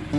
Hey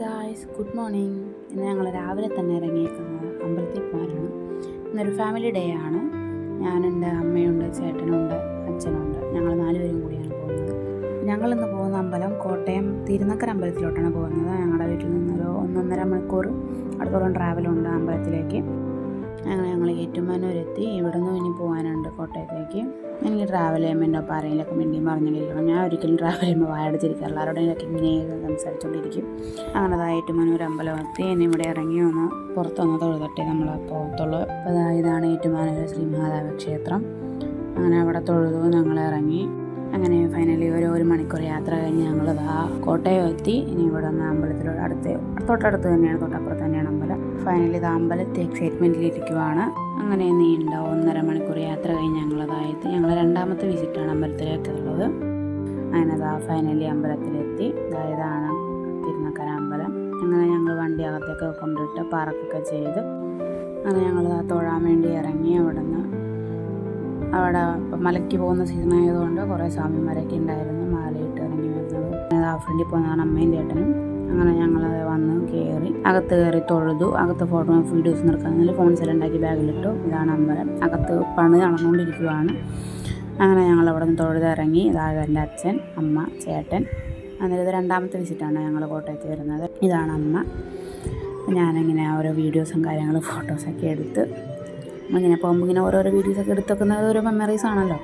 guys, good morning. ഇന്ന് ഞങ്ങൾ രാവിലെ തന്നെ ഇറങ്ങിയേക്കുന്നത് അമ്പലത്തിൽ പോകാനാണ്. ഇന്നൊരു ഫാമിലി ഡേ ആണ്. ഞാനുണ്ട്, അമ്മയുണ്ട്, ചേട്ടനുണ്ട്, അച്ഛനുണ്ട്. ഞങ്ങൾ 4 പേരും കൂടിയാണ് പോകുന്നത്. ഞങ്ങളിന്ന് പോകുന്ന അമ്പലം കോട്ടയം തിരുനക്കര അമ്പലത്തിലോട്ടാണ് പോകുന്നത്. ഞങ്ങളുടെ വീട്ടിൽ നിന്നൊരു 1.5 മണിക്കൂർ അടുത്തോളം ട്രാവലുണ്ട് അമ്പലത്തിലേക്ക്. അങ്ങനെ ഞങ്ങൾ ഏറ്റുമാനൂരെത്തി. ഇവിടെ നിന്ന് ഇനി പോകാനുണ്ട് കോട്ടയത്തേക്ക്. എനിക്ക് ട്രാവൽ ചെയ്യുമ്പോൾ എൻ്റെ ഒപ്പം ആരെങ്കിലൊക്കെ മിണ്ടിയും പറഞ്ഞിരിക്കണം. ഞാൻ ഒരിക്കലും ട്രാവൽ ചെയ്യുമ്പോൾ വായടച്ചിരിക്കുക, എല്ലാവരുടെയൊക്കെ ഇങ്ങനെ സംസാരിച്ചുകൊണ്ടിരിക്കും. അങ്ങനെ ഏറ്റുമാനൂർ അമ്പലം എത്തി. ഇനി ഇവിടെ ഇറങ്ങി ഒന്ന് പുറത്തൊന്ന് തൊഴുതട്ടെ നമ്മൾ പോകത്തുള്ളൂ. അപ്പോൾ ഇതാണ് ഏറ്റുമാനൂർ ശ്രീ മഹാദേവ ക്ഷേത്രം. അങ്ങനെ അവിടെ തൊഴുതു ഞങ്ങൾ ഇറങ്ങി. അങ്ങനെ ഫൈനലി ഒരു മണിക്കൂർ യാത്ര കഴിഞ്ഞ് ഞങ്ങൾ കോട്ടയം എത്തി. ഇനി ഇവിടെ നിന്ന് അമ്പലത്തിലോട്ട് തൊട്ടടുത്ത് തന്നെയാണ്, തൊട്ടപ്പുറത്ത് തന്നെയാണ് അമ്പലം. ഫൈനലി ഇത് അമ്പലത്തിൽ എക്സൈറ്റ്മെൻറ്റിലിരിക്കുവാണ്. അങ്ങനെ നീണ്ട 1.5 മണിക്കൂർ യാത്ര കഴിഞ്ഞ് ഞങ്ങളതായത് രണ്ടാമത്തെ വിസിറ്റാണ് അമ്പലത്തിലേക്കുള്ളത്. അങ്ങനെ ഫൈനലി അമ്പലത്തിലെത്തി. ഇതാണ് തിരുനക്കര അമ്പലം. അങ്ങനെ ഞങ്ങൾ വണ്ടി അകത്തേക്ക് കൊണ്ടിട്ട് പാർക്കൊക്കെ ചെയ്ത് അങ്ങനെ ഞങ്ങൾ തൊഴാൻ വേണ്ടി ഇറങ്ങി. അവിടെ ഇപ്പം മലയ്ക്ക് പോകുന്ന സീസൺ ആയതുകൊണ്ട് കുറേ സ്വാമിമാരൊക്കെ ഉണ്ടായിരുന്നു മാലയിട്ട് ഇറങ്ങി വരുന്നത്. ഫ്രണ്ടിൽ പോകുന്നതാണ് അമ്മയും ചേട്ടനും. അങ്ങനെ ഞങ്ങൾ വന്ന് കയറി, അകത്ത് കയറി തൊഴുതു. അകത്ത് ഫോട്ടോ വീഡിയോസ് എടുക്കാമെന്നില്ല, ഫോൺ സെലണ്ടാക്കി ബാഗിലിട്ടു. ഇതാണ് അമ്പലം. അകത്ത് പണി നടന്നുകൊണ്ടിരിക്കുകയാണ്. അങ്ങനെ ഞങ്ങൾ അവിടെ നിന്ന് തൊഴുതിറങ്ങി. ഇതാണ് എൻ്റെ അച്ഛൻ, അമ്മ, ചേട്ടൻ. അന്നേരം ഇത് രണ്ടാമത്തെ വിസിറ്റാണ് ഞങ്ങൾ കോട്ടയത്ത് വരുന്നത്. ഇതാണ് അമ്മ. ഞാനിങ്ങനെ ഓരോ വീഡിയോസും കാര്യങ്ങളും ഫോട്ടോസൊക്കെ എടുത്ത് ഇങ്ങനെ പോകുമ്പോൾ ഇങ്ങനെ ഓരോരോ വീഡിയോസൊക്കെ എടുത്തേക്കുന്നത് ഓരോ മെമ്മറീസ് ആണല്ലോ.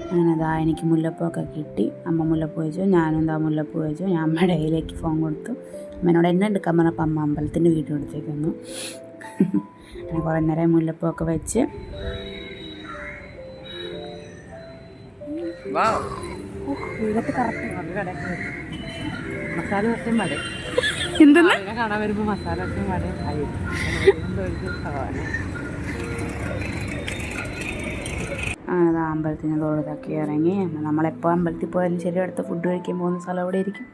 അങ്ങനെ എനിക്ക് മുല്ലപ്പൂവൊക്കെ കിട്ടി. അമ്മ മുല്ലപ്പൂ വെച്ചു, ഞാനും മുല്ലപ്പൂ വെച്ചു. ഞാൻ അമ്മയുടെ കയ്യിലേക്ക് ഫോൺ കൊടുത്തു. അമ്മേനോട് എന്നെ എടുക്കാൻ പറഞ്ഞപ്പോൾ അമ്മ അമ്പലത്തിൻ്റെ വീഡിയോ എടുത്തേക്കുന്നു. അങ്ങനെ കുറേ നേരം മുല്ലപ്പൂവൊക്കെ വെച്ച് മസാല ദോശയും വട കാണാൻ വരുമ്പോൾ മസാല ദോശയും വടയും അങ്ങനെ അമ്പലത്തിന് തൊഴുതൊക്കെ ഇറങ്ങി. നമ്മളെപ്പോൾ അമ്പലത്തിൽ പോയാലും ശരി, അടുത്ത ഫുഡ് കഴിക്കാൻ പോകുന്ന സ്ഥലം എവിടെ ഇരിക്കും?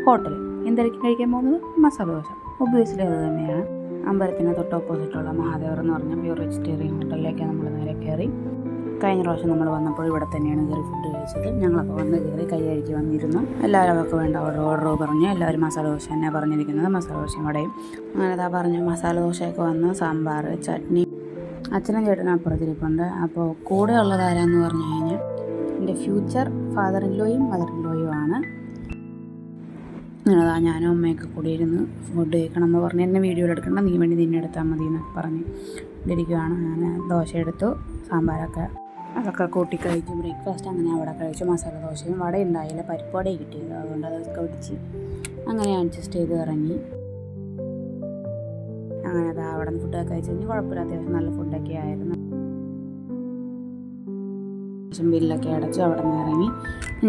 ഹോട്ടൽ. എന്തായിരിക്കും കഴിക്കാൻ പോകുന്നത്? മസാല ദോശ. ഒബ്വിയസ്ലി അത് തന്നെയാണ്. അമ്പലത്തിന് തൊട്ട് ഓപ്പോസിറ്റുള്ള മഹാദേവർ എന്ന് പറഞ്ഞ പ്യൂർ വെജിറ്റേറിയൻ ഹോട്ടലിലേക്ക് നമ്മൾ നേരെ കയറി. കഴിഞ്ഞ പ്രാവശ്യം നമ്മൾ വന്നപ്പോൾ ഇവിടെ തന്നെയാണ് കയറി ഫുഡ് കഴിച്ചത്. ഞങ്ങളപ്പോൾ വന്ന് കയറി കൈ കഴുകി വന്നിരുന്നു. എല്ലാവരും അവർക്ക് വേണ്ട ഓർഡർ പറഞ്ഞു. എല്ലാവരും മസാല ദോശ തന്നെ പറഞ്ഞിരിക്കുന്നത്, മസാല ദോശയും വടയും. അങ്ങനെ പറഞ്ഞു മസാല ദോശയൊക്കെ വന്ന്, സാമ്പാർ, ചട്നി. അച്ഛനും ചേട്ടനും അപ്പുറത്തിരിപ്പുണ്ട്. അപ്പോൾ കൂടെ ഉള്ളത് ആരാന്ന് പറഞ്ഞു കഴിഞ്ഞാൽ എൻ്റെ ഫ്യൂച്ചർ ഫാദർ ഇൻ ലോയും മദർ ഇൻ ലോയും ആണ്. ഞാനും അമ്മയൊക്കെ കൂടി ഇരുന്ന് ഫുഡ് കഴിക്കണം. അമ്മ പറഞ്ഞു എന്നെ വീഡിയോ എടുക്കണ്ട, നീ വേണ്ടി നിന്നെ എടുത്താൽ മതി എന്നൊക്കെ പറഞ്ഞ് ഇരിക്കുകയാണ്. അങ്ങനെ ദോശ എടുത്തു, സാമ്പാറൊക്കെ അതൊക്കെ കൂട്ടി കഴിച്ചു. ബ്രേക്ക്ഫാസ്റ്റ് അങ്ങനെ അവിടെ കഴിച്ചു. മസാല ദോശയും വട ഉണ്ടായില്ല, പരിപ്പ് വടയും കിട്ടിയത്. അതുകൊണ്ട് അതൊക്കെ പിടിച്ച് അങ്ങനെ അഡ്ജസ്റ്റ് ചെയ്ത് ഇറങ്ങി. അങ്ങനെ അവിടെ നിന്ന് ഫുഡൊക്കെ കഴിച്ച് കഴിഞ്ഞ് കുഴപ്പമില്ല, അത്യാവശ്യം നല്ല ഫുഡൊക്കെ ആയിരുന്നു. ബില്ലൊക്കെ അടച്ചു അവിടെ നിന്ന് ഇറങ്ങി.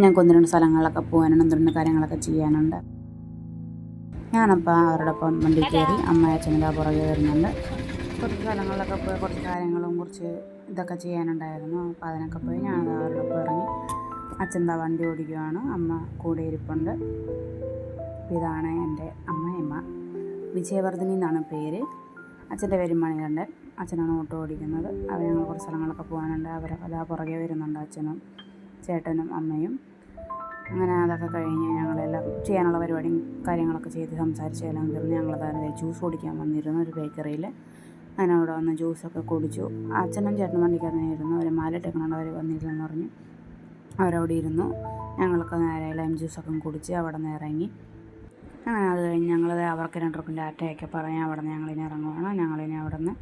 ഞങ്ങൾക്ക് 1-2 സ്ഥലങ്ങളിലൊക്കെ പോകാനുണ്ട്, 1-2 കാര്യങ്ങളൊക്കെ ചെയ്യാനുണ്ട്. ഞാനപ്പോൾ അവരോടൊപ്പം വണ്ടി കയറി. അമ്മ അച്ഛൻ്റെ പുറകെ വരുന്നുണ്ട്. കുറച്ച് സ്ഥലങ്ങളിലൊക്കെ പോയി കുറച്ച് കാര്യങ്ങളും കുറച്ച് ഇതൊക്കെ ചെയ്യാനുണ്ടായിരുന്നു. അപ്പോൾ അതിനൊക്കെ പോയി ഞാൻ അവരോടൊപ്പം ഇറങ്ങി. അച്ഛൻ വണ്ടി ഓടിക്കുകയാണ്, അമ്മ കൂടെ ഇരിപ്പുണ്ട്. അപ്പോൾ ഇതാണ് എൻ്റെ അമ്മയമ്മ. വിജയവർദ്ധിനി എന്നാണ് പേര്. അച്ഛൻ്റെ പേര് മണികണ്ഠൻ. അച്ഛനാണ് ഓട്ടോ ഓടിക്കുന്നത്. ഞങ്ങൾ കുറച്ച് സ്ഥലങ്ങളൊക്കെ പോകാനുണ്ട്. അവരൊക്കെ പുറകെ വരുന്നുണ്ട്, അച്ഛനും ചേട്ടനും അമ്മയും. അങ്ങനെ അതൊക്കെ കഴിഞ്ഞ് ഞങ്ങളെല്ലാം ചെയ്യാനുള്ള പരിപാടിയും കാര്യങ്ങളൊക്കെ ചെയ്ത് സംസാരിച്ചെല്ലാം തീർന്ന് ഞങ്ങളതായത് ജ്യൂസ് കുടിക്കാൻ വന്നിരുന്നു ഒരു ബേക്കറിയിൽ. അങ്ങനെ അവിടെ വന്ന് ജ്യൂസൊക്കെ കുടിച്ചു. അച്ഛനും ചേട്ടനും വണ്ടിക്കകത്തായിരുന്നു. അവർ മാലിട്ടേക്കണോണ്ട് അവർ വന്നില്ലെന്ന് പറഞ്ഞ് അവരവിടെ ഇരുന്നു. ഞങ്ങൾക്ക് നേരെ ലൈം ജ്യൂസൊക്കെ കുടിച്ച് അവിടെ നിന്ന് ഇറങ്ങി. അങ്ങനെ അത് കഴിഞ്ഞ് അവർക്ക് 2 പേർക്കും ടാറ്റയൊക്കെ പറഞ്ഞ് അവിടെ നിന്ന് ഞങ്ങളിനി ഇറങ്ങുവാണ്. ഞങ്ങളിനി അവിടെ നിന്ന്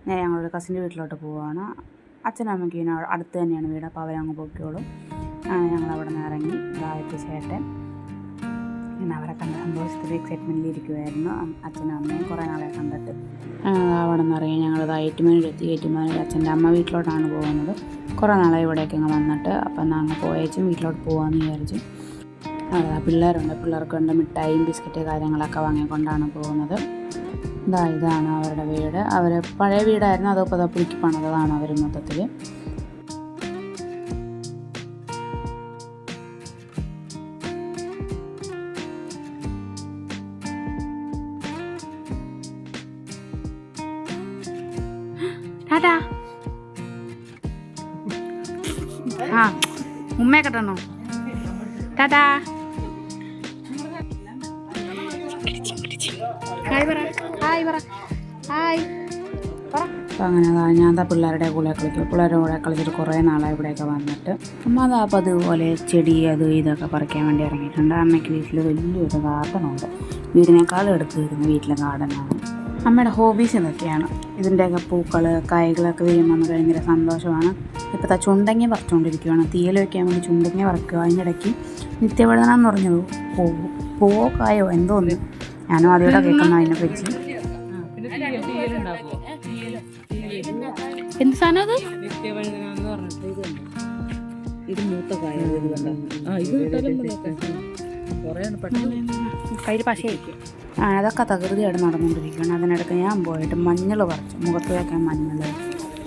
നേരെ ഞങ്ങളൊരു കസിൻ്റെ വീട്ടിലോട്ട് പോവുകയാണ്. അച്ഛനും അമ്മയ്ക്ക് ഇനി അടുത്ത് തന്നെയാണ് വീട്, അപ്പോൾ അവരങ്ങ് പോയിക്കോളും. അങ്ങനെ ഞങ്ങളവിടെ നിന്ന് ഇറങ്ങി. ആദ്യത്തെ ചേട്ടൻ പിന്നെ അവരെ കണ്ട സന്തോഷത്തിൽ എക്സൈറ്റ്മെൻറ്റിൽ ഇരിക്കുമായിരുന്നു. അച്ഛനും അമ്മയും കുറേ നാളെ കണ്ടിട്ട് അവിടെ നിന്ന് ഇറങ്ങി. ഞങ്ങൾ ഏറ്റുമാനൂരെത്തി. ഏറ്റുമാനൂർ അച്ഛൻ്റെ അമ്മ വീട്ടിലോട്ടാണ് പോകുന്നത്. കുറേ നാളായി ഇവിടേക്ക് അങ്ങ് വന്നിട്ട്. അപ്പം എന്നാൽ അങ്ങ് പോയേച്ചും വീട്ടിലോട്ട് പോകാമെന്ന് വിചാരിച്ചു. അവിടെ പിള്ളേരുണ്ട്, പിള്ളേർക്ക് കൊണ്ട് മിഠായിയും ബിസ്ക്കറ്റ് കാര്യങ്ങളൊക്കെ വാങ്ങിക്കൊണ്ടാണ് പോകുന്നത്. ഇതാണ് അവരുടെ വീട്. അവർ പഴയ വീടായിരുന്നു, അതൊക്കെ പുതുക്കി പണിതതാണ് അവർ മൊത്തത്തിൽ. ടാറ്റാ. ആ ഉമ്മയെ കെട്ടണോ? ടാറ്റാ. ഹായ് പറ, ഹായ് പറ, ഹായ് പറ. അപ്പം അങ്ങനെ ഞാൻ പിള്ളേരുടെ കൂടെ കളിക്കും. പിള്ളേരുടെ കൂടെ കളിച്ചിട്ട് കുറേ നാളായി ഇവിടെയൊക്കെ വന്നിട്ട്. അമ്മ അപ്പം അതുപോലെ ചെടി അത് ഇതൊക്കെ പറിക്കാൻ വേണ്ടി ഇറങ്ങിയിട്ടുണ്ട്. അമ്മയ്ക്ക് വീട്ടിൽ വലിയൊരു ഗാർഡനുണ്ട്, വീടിനേക്കാളും എടുത്ത് വരുന്ന വീട്ടിലെ ഗാർഡനാണ്. അമ്മയുടെ ഹോബീസ് ഇതൊക്കെയാണ്. ഇതിൻ്റെയൊക്കെ പൂക്കൾ കായ്കളൊക്കെ വരുമ്പോൾ നമുക്ക് ഭയങ്കര സന്തോഷമാണ്. ഇപ്പോഴത്തെ ചുണ്ടങ്ങി പറിച്ചുകൊണ്ടിരിക്കുകയാണ്. തീയൽ വയ്ക്കാൻ വേണ്ടി ചുണ്ടങ്ങി പറിക്കുക. അതിനിടയ്ക്ക് നിത്യവഴുതന എന്ന് പറഞ്ഞത് പൂവോ കായോ എന്തോ ഒന്ന്, ഞാനും ആദ്യമായിട്ട് കേൾക്കുന്ന അതിനെപ്പറ്റി. എന്ത് സാധനം അത്? കയ്യിൽ പശയായിരിക്കും. അതൊക്കെ തകൃതിയായിട്ട് നടന്നുകൊണ്ടിരിക്കുകയാണ്. അതിനിടയ്ക്ക് ഞാൻ പോയിട്ട് മഞ്ഞൾ പറിച്ചു, മുഖത്ത് വയ്ക്കാൻ മഞ്ഞൾ,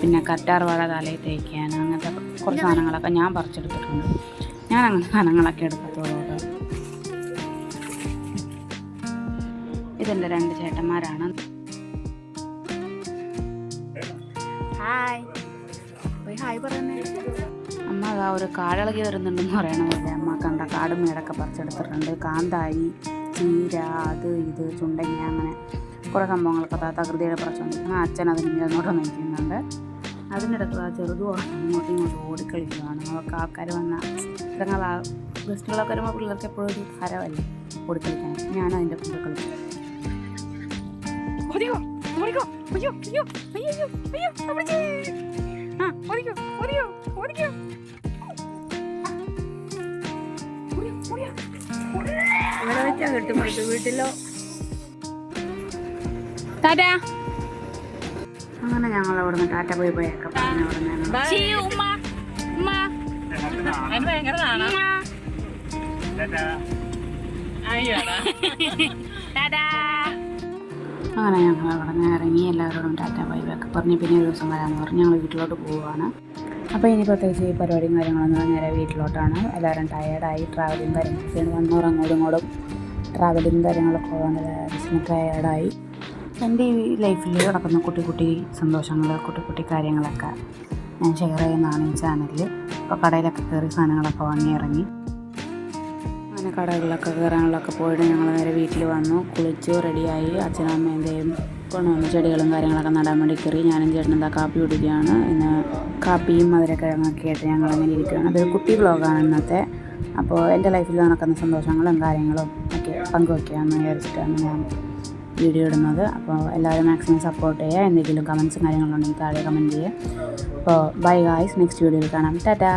പിന്നെ കറ്റാർ വാഴ തലയിൽ തേക്കാൻ, അങ്ങനത്തെ കുറച്ച് സാധനങ്ങളൊക്കെ ഞാൻ പറിച്ചെടുത്തിട്ടുണ്ട്. ഞാൻ അങ്ങനെ സാധനങ്ങളൊക്കെ എടുക്കത്തോളൂ. ഇതെൻ്റെ 2 ചേട്ടന്മാരാണ്. ഹായ് ഹായ് പറയുന്നേ. അമ്മ അതാ ഒരു കാടിളകി വരുന്നുണ്ടെന്ന് പറയണതല്ലേ. അമ്മ കണ്ട കാടും മേടൊക്കെ പറിച്ചെടുത്തിട്ടുണ്ട്. കാന്താരി, ചീര, അത് ഇത് ചുണ്ടങ്ങ, അങ്ങനെ കുറേ സംഭവങ്ങളൊക്കെ തകൃതിയുടെ പറിച്ചുകൊണ്ടിരിക്കുന്നത്. അച്ഛൻ അതിന് ഇങ്ങോട്ട് നയിക്കുന്നുണ്ട്. അതിനിടയ്ക്ക് ആ ചെറുതും അങ്ങോട്ടും ഇങ്ങോട്ടും ഓടിക്കളിക്കുകയാണ്. അവർക്ക് ആൾക്കാർ വന്നാൽ ഇതങ്ങളാ ഗസ്റ്റുകളൊക്കെ വരുമ്പോൾ പിള്ളേർക്ക് എപ്പോഴും ഒരു ഹരമല്ലേ ഓടിക്കളിക്കാൻ. ഞാനതിൻ്റെ കൂടെ കളിച്ചു. ഇവിടെ വെച്ചാ കിട്ടും വീട്ടിലോ. ടാറ്റാ. അങ്ങനെ ഞങ്ങൾ അവിടെ നിന്ന് ടാറ്റ പോയി പോയൊക്കെ പറഞ്ഞു. അങ്ങനെ ഞങ്ങൾ അവിടെ നിന്ന് ഇറങ്ങി എല്ലാവരോടും ടാറ്റ ബൈ ബൈ ഒക്കെ പറഞ്ഞ് പിന്നെ ഒരു ദിവസം വരാമെന്ന് പറഞ്ഞ് ഞങ്ങൾ വീട്ടിലോട്ട് പോവുകയാണ്. അപ്പോൾ ഇനി പ്രത്യേകിച്ച് ഈ പരിപാടിയും കാര്യങ്ങളൊന്നും നേരെ വീട്ടിലോട്ടാണ്. എല്ലാവരും ടയേർഡായി, ട്രാവലിങ് കാര്യങ്ങളൊക്കെ വന്നോറും അങ്ങോട്ടും ഇങ്ങോട്ടും ട്രാവലിങ് കാര്യങ്ങളൊക്കെ വന്ന് എല്ലാവരും ടയേർഡായി. എൻ്റെ ഈ ലൈഫിൽ നടക്കുന്ന കുട്ടി കുട്ടി സന്തോഷങ്ങൾ, കുട്ടി കുട്ടി കാര്യങ്ങളൊക്കെ ഞാൻ ഷെയർ ചെയ്യുന്നതാണ് ഈ ചാനലിൽ. അപ്പോൾ കടയിലൊക്കെ കയറി സാധനങ്ങളൊക്കെ വാങ്ങി ഇറങ്ങി. അങ്ങനെ കടകളിലൊക്കെ കയറാനുള്ളൊക്കെ പോയിട്ട് ഞങ്ങൾ നേരെ വീട്ടിൽ വന്നു, കുളിച്ചു റെഡിയായി. അച്ഛനും അമ്മേൻ്റെയും കൊണ്ടുവന്ന് ചെടികളും കാര്യങ്ങളൊക്കെ നടാൻ വേണ്ടി കയറി. ഞാനും ചേട്ടനും എന്താ കാപ്പി കുടിക്കുകയാണ്. ഇന്ന് കാപ്പിയും മധുരക്കിഴങ്ങൊക്കെ ആയിട്ട് ഞങ്ങൾ അങ്ങനെ ഇരിക്കുകയാണ്. അതൊരു കുട്ടി വ്ളോഗാണ് ഇന്നത്തെ. അപ്പോൾ എൻ്റെ ലൈഫിൽ നടക്കുന്ന സന്തോഷങ്ങളും കാര്യങ്ങളും ഒക്കെ പങ്കുവയ്ക്കുകയെന്ന് വിചാരിച്ചിട്ടാണ് ഞാൻ വീഡിയോ ഇടുന്നത്. അപ്പോൾ എല്ലാവരും മാക്സിമം സപ്പോർട്ട് ചെയ്യുക. എന്തെങ്കിലും കമൻസും കാര്യങ്ങളുണ്ടെങ്കിൽ താഴെ കമൻറ്റ് ചെയ്യുക. അപ്പോൾ ബൈ ഗായ്സ്, നെക്സ്റ്റ് വീഡിയോയിൽ കാണാം. ടാറ്റാ.